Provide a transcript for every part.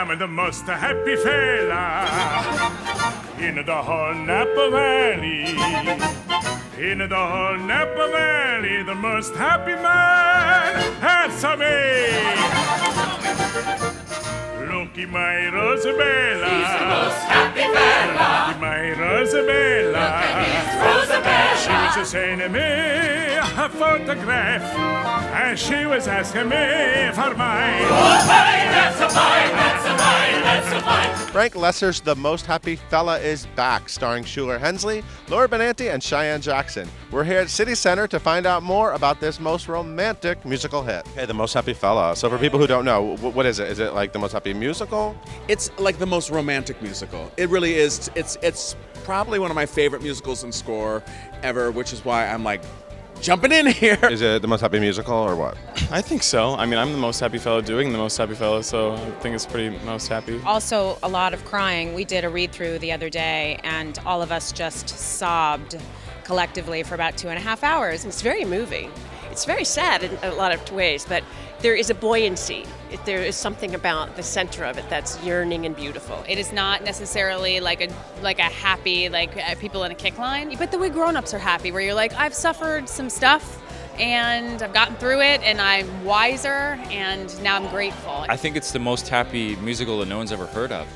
am the most happy fella in the whole Napa Valley. In the whole Napa Valley, the most happy man. Answer me. Look at my Rosabella. He's the most happy fella. Look at my Rosabella. Look at his Rosabella. She was sending me a photograph, and she was asking me for mine. Oh, hey, that's a mine, that's a mine, that's a mine. Frank Lesser's The Most Happy Fella is back, starring Shuler Hensley, Laura Benanti, and Cheyenne Jackson. We're here at City Center to find out more about this most romantic musical hit. Okay, The Most Happy Fella. So for people who don't know, what is it? Is it like The Most Happy Musical? It's like the most romantic musical. It really is. It's probably one of my favorite musicals in score ever, which is why I'm like jumping in here. Is it The Most Happy Musical or what? I think so. I mean, I'm the most happy fellow doing the most happy fellow, so I think it's pretty most happy. Also, a lot of crying. We did a read-through the other day, and all of us just sobbed collectively for about 2.5 hours. It's very moving. It's very sad in a lot of ways, but there is a buoyancy. There is something about the center of it that's yearning and beautiful. It is not necessarily like a happy, people in a kick line, but the way grown-ups are happy, where you're like, I've suffered some stuff and I've gotten through it and I'm wiser and now I'm grateful. I think it's the most happy musical that no one's ever heard of,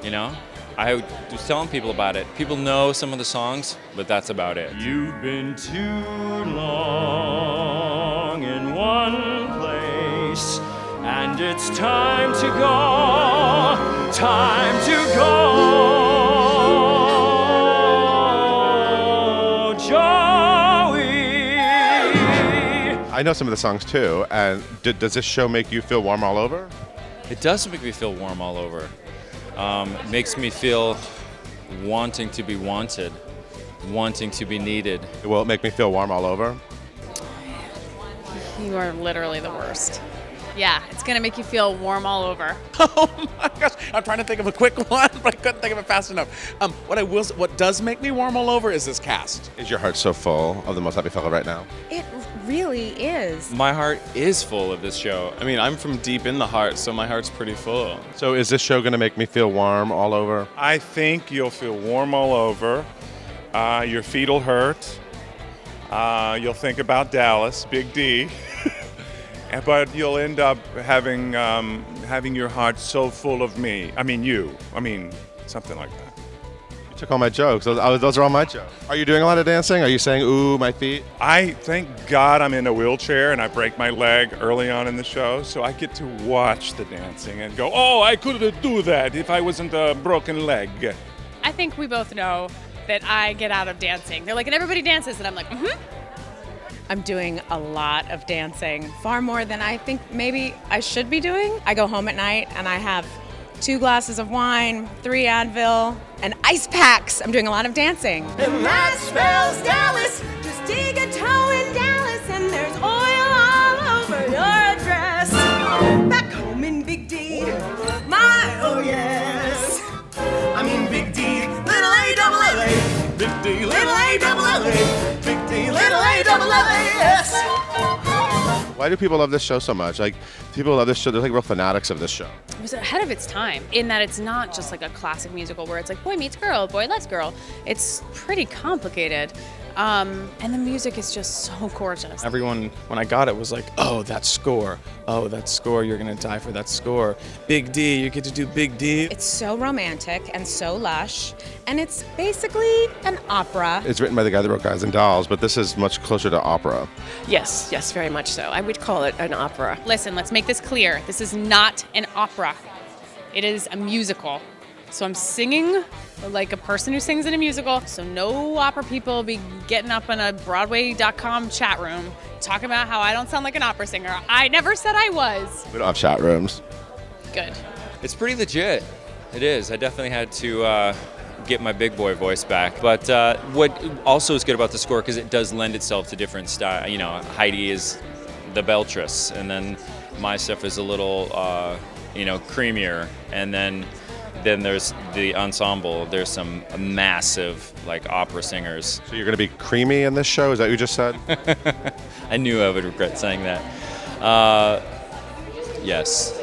you know? I was telling people about it. People know some of the songs, but that's about it. You've been too long in one place, and it's time to go, time to go, Joey. I know some of the songs too, and does this show make you feel warm all over? It does make me feel warm all over. It makes me feel wanting to be wanted, wanting to be needed. Will it make me feel warm all over? You are literally the worst. Yeah, it's gonna make you feel warm all over. Oh my gosh, I'm trying to think of a quick one, but I couldn't think of it fast enough. What does make me warm all over is this cast. Is your heart so full of The Most Happy Fella right now? It really is. My heart is full of this show. I mean, I'm from deep in the heart, so my heart's pretty full. So is this show going to make me feel warm all over? I think you'll feel warm all over. Your feet will hurt. You'll think about Dallas, Big D. But you'll end up having your heart so full of me. I mean, something like that. You took all my jokes. Those are all my jokes. Are you doing a lot of dancing? Are you saying, ooh, my feet? I thank God I'm in a wheelchair and I break my leg early on in the show, so I get to watch the dancing and go, oh, I couldn't do that if I wasn't a broken leg. I think we both know that I get out of dancing. They're like, and everybody dances, and I'm like, mm-hmm. I'm doing a lot of dancing, far more than I think maybe I should be doing. I go home at night and I have 2 glasses of wine, 3 Advil, and ice packs. I'm doing a lot of dancing. And that spells Dallas. Just dig a toe in Dallas and there's oil all over your dress. Back home in Big D, my oh yes. I mean Big D, little A-double-L-A. Big D, little A-double-L-A. Big D, little A-double-L-A-S. Why do people love this show so much? Like, people love this show. They're like real fanatics of this show. It was ahead of its time in that it's not just like a classic musical where it's like boy meets girl, boy lets girl. It's pretty complicated. And the music is just so gorgeous. Everyone, when I got it, was like, oh, that score. Oh, that score, you're gonna die for that score. Big D, you get to do Big D. It's so romantic and so lush, and it's basically an opera. It's written by the guy that wrote Guys and Dolls, but this is much closer to opera. Yes, very much so. I would call it an opera. Listen, let's make this clear. This is not an opera. It is a musical. So I'm singing like a person who sings in a musical. So no opera people be getting up in a Broadway.com chat room talking about how I don't sound like an opera singer. I never said I was. We don't have chat rooms. Good. It's pretty legit. It is. I definitely had to get my big boy voice back. But what also is good about the score, because it does lend itself to different style. You know, Heidi is the beltress, and then my stuff is a little, creamier, and then there's the ensemble. There's some massive opera singers. So you're going to be creamy in this show? Is that what you just said? I knew I would regret saying that. Yes.